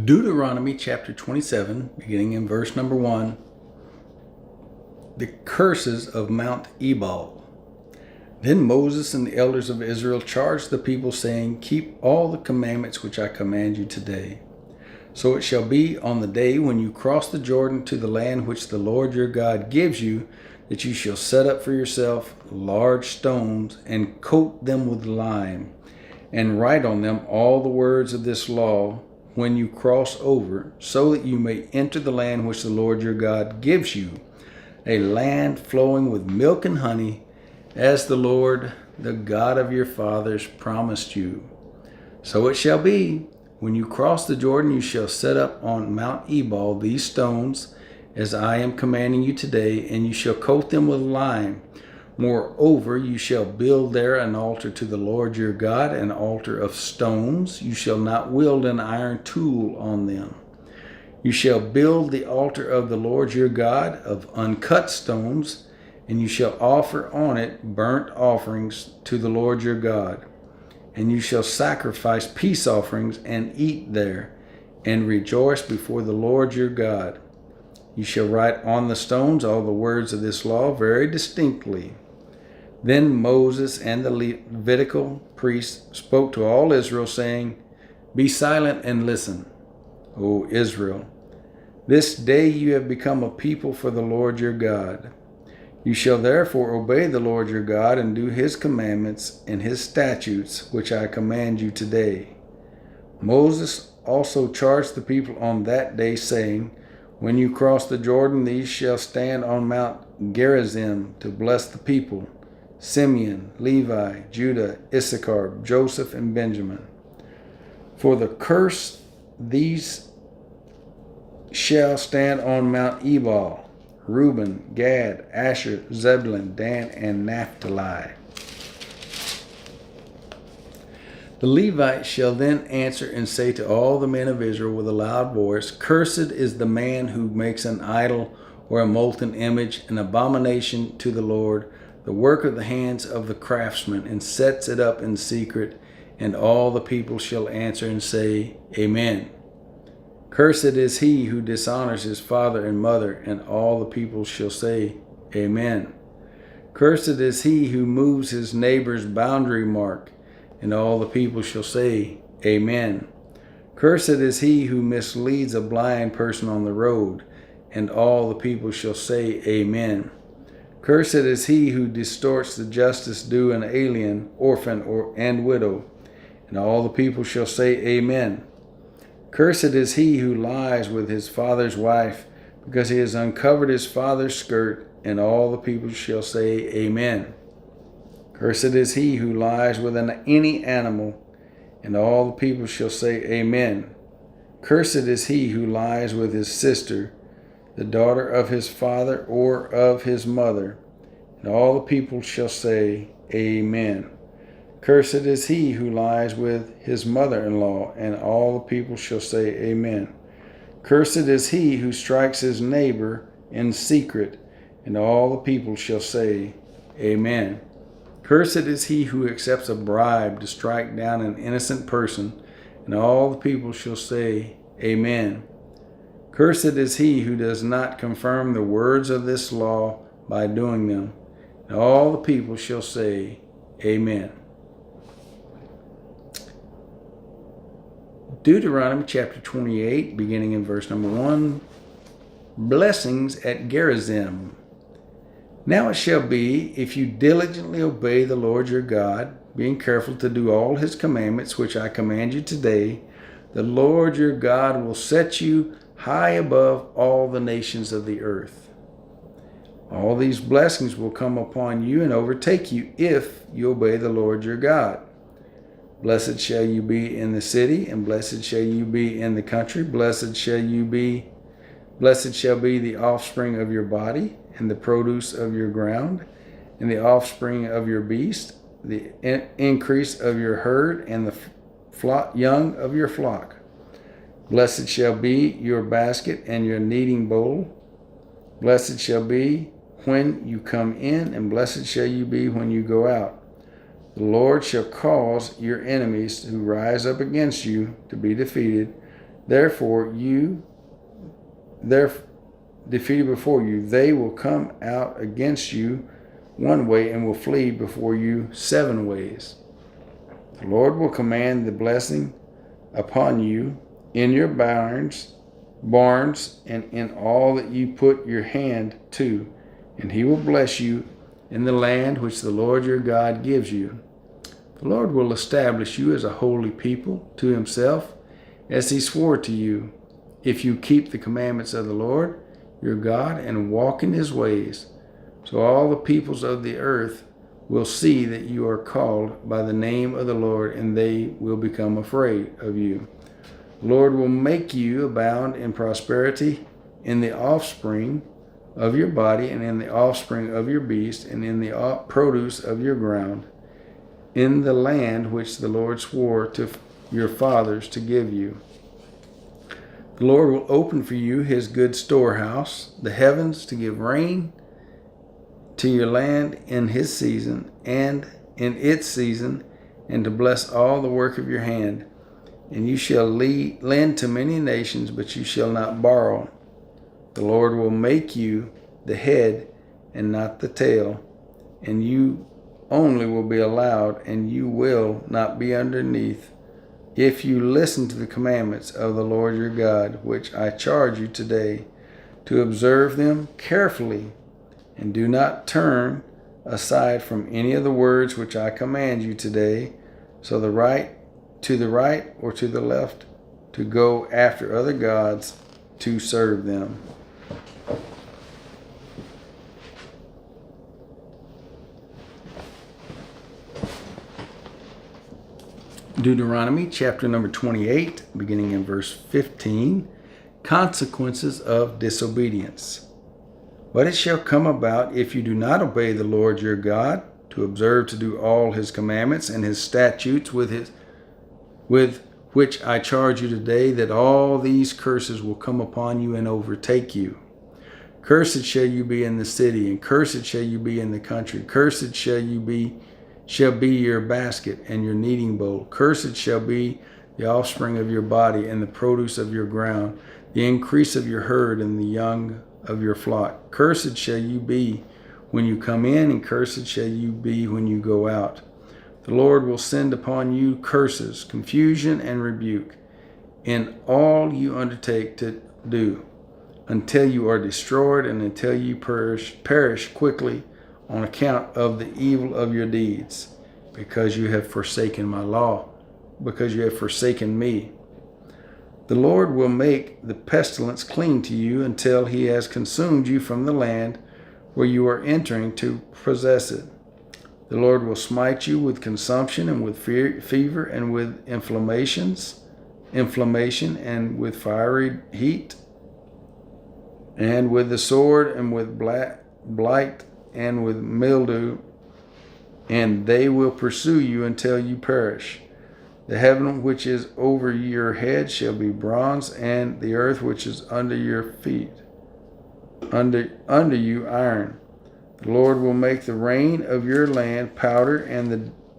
Deuteronomy chapter 27, beginning in verse number 1. The curses of Mount Ebal. Then Moses and the elders of Israel charged the people, saying, Keep all the commandments which I command you today. So it shall be on the day when you cross the Jordan to the land which the Lord your God gives you, that you shall set up for yourself large stones, and coat them with lime, and write on them all the words of this law when you cross over, so that you may enter the land which the Lord your God gives you, a land flowing with milk and honey, as the Lord, the God of your fathers, promised you. So it shall be, when you cross the Jordan, you shall set up on Mount Ebal these stones, as I am commanding you today, and you shall coat them with lime. Moreover, you shall build there an altar to the Lord your God, an altar of stones. You shall not wield an iron tool on them. You shall build the altar of the Lord your God of uncut stones, and you shall offer on it burnt offerings to the Lord your God. And you shall sacrifice peace offerings and eat there, and rejoice before the Lord your God. You shall write on the stones all the words of this law very distinctly. Then Moses and the Levitical priests spoke to all Israel, saying, Be silent and listen, O Israel. This day you have become a people for the Lord your God. You shall therefore obey the Lord your God and do his commandments and his statutes, which I command you today. Moses also charged the people on that day, saying, When you cross the Jordan, these shall stand on Mount Gerizim to bless the people: Simeon, Levi, Judah, Issachar, Joseph, and Benjamin. For the curse, these shall stand on Mount Ebal: Reuben, Gad, Asher, Zebulun, Dan, and Naphtali. The Levites shall then answer and say to all the men of Israel with a loud voice, Cursed is the man who makes an idol or a molten image, an abomination to the Lord, the work of the hands of the craftsman, and sets it up in secret. And all the people shall answer and say, Amen. Cursed is he who dishonors his father and mother, and all the people shall say, Amen. Cursed is he who moves his neighbor's boundary mark, and all the people shall say, Amen. Cursed is he who misleads a blind person on the road, and all the people shall say, Amen. Cursed is he who distorts the justice due an alien, orphan, and widow, and all the people shall say, Amen. Cursed is he who lies with his father's wife, because he has uncovered his father's skirt, and all the people shall say, Amen. Cursed is he who lies with any animal, and all the people shall say, Amen. Cursed is he who lies with his sister, the daughter of his father or of his mother, and all the people shall say, Amen. Cursed is he who lies with his mother-in-law, and all the people shall say, Amen. Cursed is he who strikes his neighbor in secret, and all the people shall say, Amen. Cursed is he who accepts a bribe to strike down an innocent person, and all the people shall say, Amen. Cursed is he who does not confirm the words of this law by doing them, and all the people shall say, Amen. Deuteronomy chapter 28, beginning in verse number 1. Blessings at Gerizim. Now it shall be, if you diligently obey the Lord your God, being careful to do all his commandments which I command you today, the Lord your God will set you high above all the nations of the earth. All these blessings will come upon you and overtake you if you obey the Lord your God. Blessed shall you be in the city, and blessed shall you be in the country. Blessed shall be the offspring of your body, and the produce of your ground, and the offspring of your beast, the increase of your herd, and the young of your flock. Blessed shall be your basket and your kneading bowl. Blessed shall be when you come in, and blessed shall you be when you go out. The Lord shall cause your enemies who rise up against you to be defeated. Therefore, they're defeated before you. They will come out against you one way and will flee before you 7 ways. The Lord will command the blessing upon you in your barns, and in all that you put your hand to, and he will bless you in the land which the Lord your God gives you. The Lord will establish you as a holy people to himself, as he swore to you, if you keep the commandments of the Lord your God and walk in his ways. So all the peoples of the earth will see that you are called by the name of the Lord, and they will become afraid of you. The Lord will make you abound in prosperity in the offspring of your body, and in the offspring of your beast, and in the produce of your ground, in the land which the Lord swore to your fathers to give you. The Lord will open for you his good storehouse, the heavens, to give rain to your land in his season and in its season, and to bless all the work of your hand. And you shall lend to many nations, but you shall not borrow. The Lord will make you the head and not the tail, and you only will be allowed, and you will not be underneath, if you listen to the commandments of the Lord your God, which I charge you today, to observe them carefully, and do not turn aside from any of the words which I command you today, to the right or to the left, to go after other gods to serve them. Deuteronomy chapter number 28, beginning in verse 15, consequences of disobedience. But it shall come about, if you do not obey the Lord your God, to observe to do all his commandments and his statutes with which I charge you today, that all these curses will come upon you and overtake you. Cursed shall you be in the city, and cursed shall you be in the country. Cursed shall be your basket and your kneading bowl. Cursed shall be the offspring of your body and the produce of your ground, the increase of your herd and the young of your flock. Cursed shall you be when you come in, and cursed shall you be when you go out. The Lord will send upon you curses, confusion, and rebuke in all you undertake to do, until you are destroyed and until you perish quickly on account of the evil of your deeds, because you have forsaken my law, because you have forsaken me. The Lord will make the pestilence cling to you until he has consumed you from the land where you are entering to possess it. The Lord will smite you with consumption and with fever and with inflammation and with fiery heat and with the sword and with blight and with mildew, and they will pursue you until you perish. The heaven which is over your head shall be bronze, and the earth which is under your feet, under you iron. The Lord will make the rain of your land powder,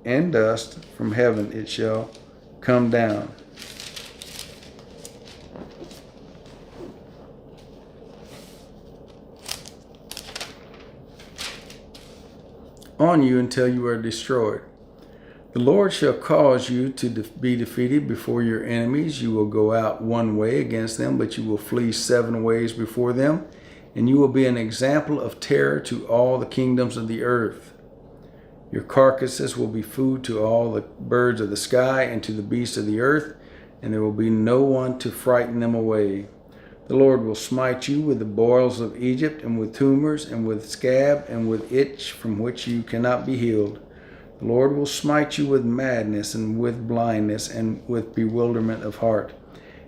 and dust from heaven it shall come down. On you until you are destroyed. The Lord shall cause you to be defeated before your enemies. You will go out one way against them, but you will flee 7 ways before them, and you will be an example of terror to all the kingdoms of the earth. Your carcasses will be food to all the birds of the sky and to the beasts of the earth, and there will be no one to frighten them away. The Lord will smite you with the boils of Egypt, and with tumors, and with scab, and with itch from which you cannot be healed. The Lord will smite you with madness, and with blindness, and with bewilderment of heart.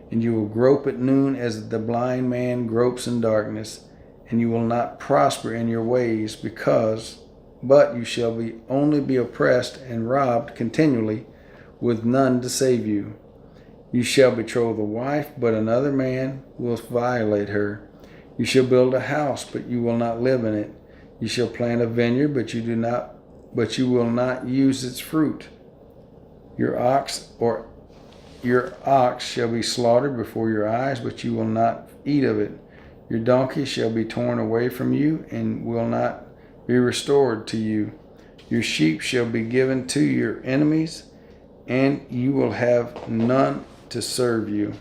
And you will grope at noon as the blind man gropes in darkness, and you will not prosper in your ways, but you shall only be oppressed and robbed continually, with none to save you. You shall betroth a wife, but another man will violate her. You shall build a house, but you will not live in it. You shall plant a vineyard, but you will not use its fruit. Your ox or Your ox shall be slaughtered before your eyes, but you will not eat of it. Your donkey shall be torn away from you, and will not be restored to you. Your sheep shall be given to your enemies, and you will have none to serve you.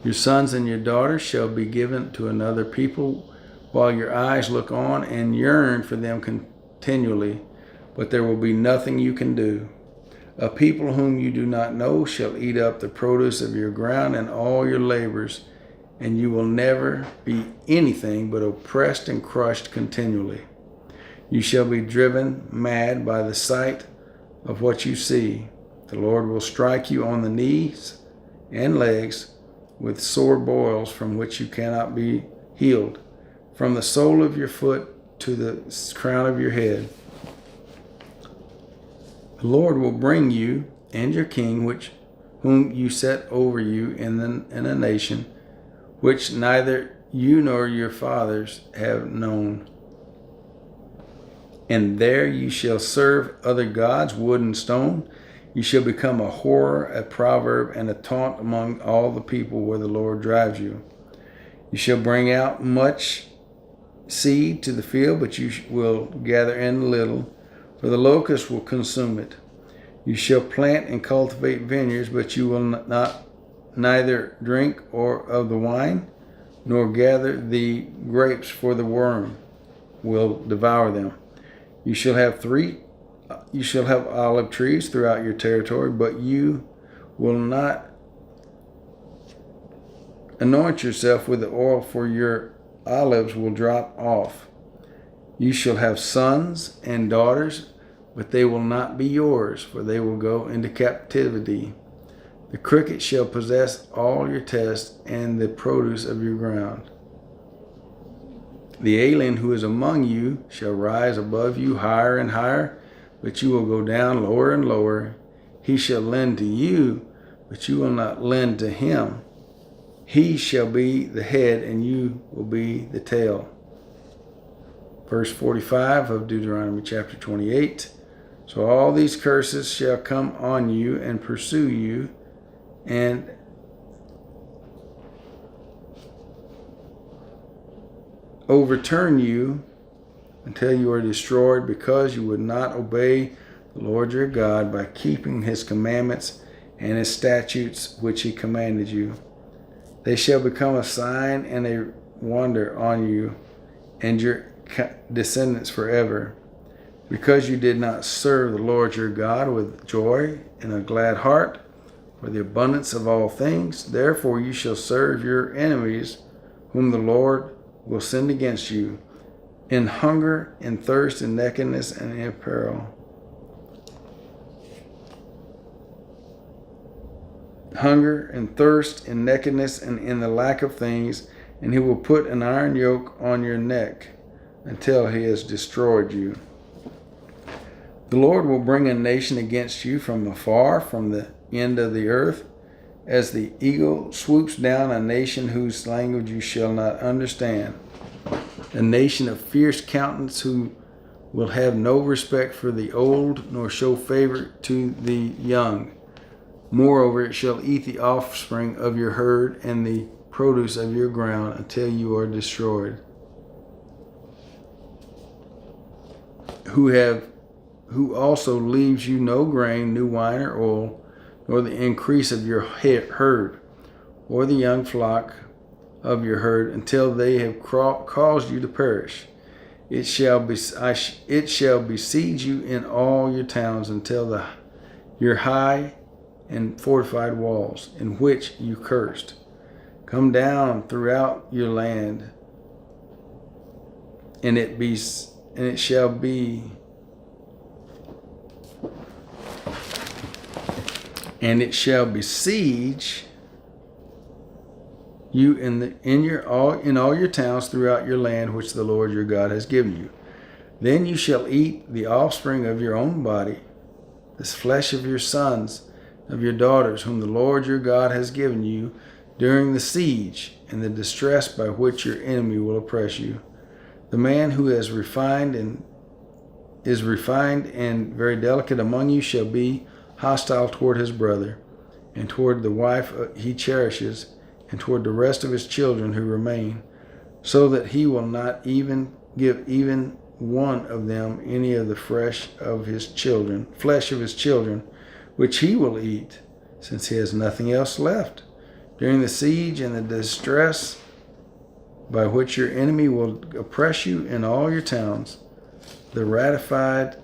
Your sons and your daughters shall be given to another people, while your eyes look on and yearn for them continually, but there will be nothing you can do. A people whom you do not know shall eat up the produce of your ground and all your labors, and you will never be anything but oppressed and crushed continually. You shall be driven mad by the sight of what you see. The Lord will strike you on the knees and legs with sore boils from which you cannot be healed, from the sole of your foot to the crown of your head. The Lord will bring you and your king, whom you set over you in a nation, which neither you nor your fathers have known. And there you shall serve other gods, wood and stone. You shall become a horror, a proverb, and a taunt among all the people where the Lord drives you. You shall bring out much seed to the field, but you will gather in little, for the locust will consume it. You shall plant and cultivate vineyards, but you will not neither drink of the wine, nor gather the grapes, for the worm will devour them. You shall have olive trees throughout your territory, but you will not anoint yourself with the oil, for your olives will drop off. You shall have sons and daughters, but they will not be yours, for they will go into captivity. The cricket shall possess all your test and the produce of your ground. The alien who is among you shall rise above you higher and higher, but you will go down lower and lower. He shall lend to you, but you will not lend to him. He shall be the head, and you will be the tail. Verse 45 of Deuteronomy chapter 28. So all these curses shall come on you and pursue you, and overturn you until you are destroyed, because you would not obey the Lord your God by keeping his commandments and his statutes which he commanded you. They shall become a sign and a wonder on you and your descendants forever, because you did not serve the Lord your God with joy and a glad heart for the abundance of all things. Therefore you shall serve your enemies, whom the Lord will send against you, in hunger and thirst and nakedness and in peril. Hunger and thirst and nakedness and in the lack of things, and he will put an iron yoke on your neck until he has destroyed you. The Lord will bring a nation against you from afar, from the end of the earth, as the eagle swoops down, a nation whose language you shall not understand, a nation of fierce countenance who will have no respect for the old, nor show favor to the young. Moreover, it shall eat the offspring of your herd and the produce of your ground until you are destroyed. Who also leaves you no grain, new wine or oil, nor the increase of your herd, or the young flock of your herd, until they have caused you to perish. It shall besiege you in all your towns until your high and fortified walls, in which you cursed, come down throughout your land, and it shall besiege you in all your towns throughout your land, which the Lord your God has given you. Then you shall eat the offspring of your own body, the flesh of your sons, of your daughters, whom the Lord your God has given you during the siege and the distress by which your enemy will oppress you. The man who is refined and very delicate among you shall be hostile toward his brother, and toward the wife he cherishes, and toward the rest of his children who remain, so that he will not even give even one of them any of the flesh of his children, which he will eat, since he has nothing else left. During the siege and the distress by which your enemy will oppress you in all your towns, the refined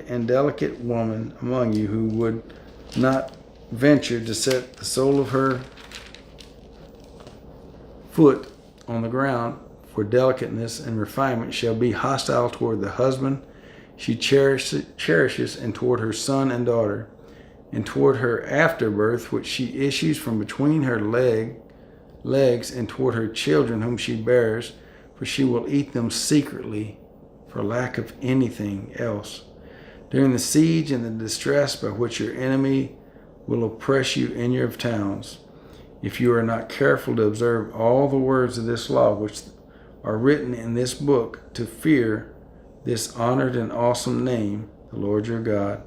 and delicate woman among you who would not venture to set the sole of her foot on the ground for delicateness and refinement shall be hostile toward the husband she cherishes, and toward her son and daughter, and toward her afterbirth which she issues from between her legs, and toward her children whom she bears, for she will eat them secretly for lack of anything else. During the siege and the distress by which your enemy will oppress you in your towns, if you are not careful to observe all the words of this law which are written in this book, to fear this honored and awesome name, the Lord your God,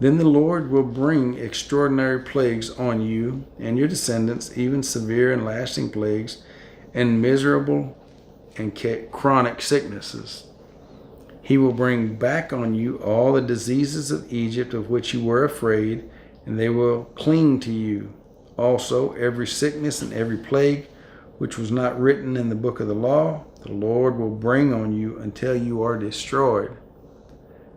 then the Lord will bring extraordinary plagues on you and your descendants, even severe and lasting plagues, and miserable and chronic sicknesses. He will bring back on you all the diseases of Egypt of which you were afraid, and they will cling to you. Also, every sickness and every plague which was not written in the book of the law, the Lord will bring on you until you are destroyed.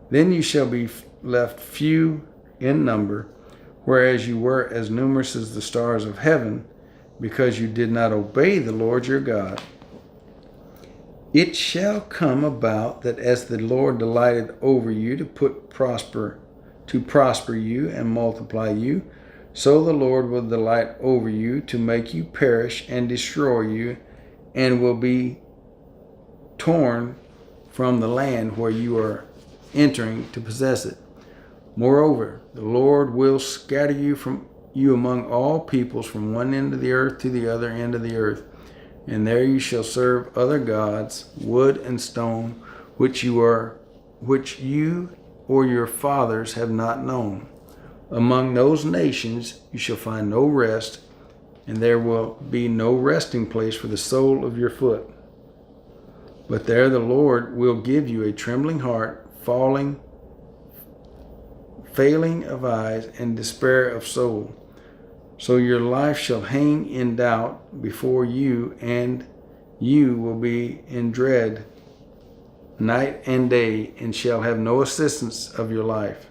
Then you shall be left few in number, whereas you were as numerous as the stars of heaven, because you did not obey the Lord your God. It shall come about that as the Lord delighted over you to prosper you and multiply you, so the Lord will delight over you to make you perish and destroy you, and will be torn from the land where you are entering to possess it. Moreover, the Lord will scatter you among all peoples from one end of the earth to the other end of the earth, and there you shall serve other gods, wood and stone, which you or your fathers have not known. Among those nations you shall find no rest, and there will be no resting place for the sole of your foot. But there the Lord will give you a trembling heart, failing of eyes, and despair of soul. So your life shall hang in doubt before you, and you will be in dread night and day, and shall have no assistance of your life.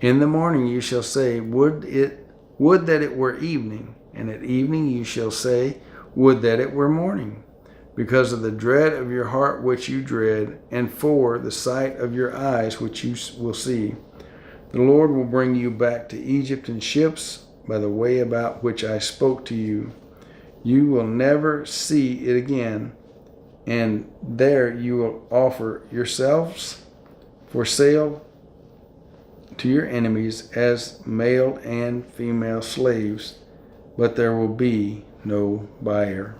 In the morning you shall say, Would that it were evening, and at evening you shall say, Would that it were morning, because of the dread of your heart which you dread, and for the sight of your eyes which you will see. The Lord will bring you back to Egypt in ships by the way about which I spoke to you. You will never see it again, and there you will offer yourselves for sale to your enemies as male and female slaves, but there will be no buyer.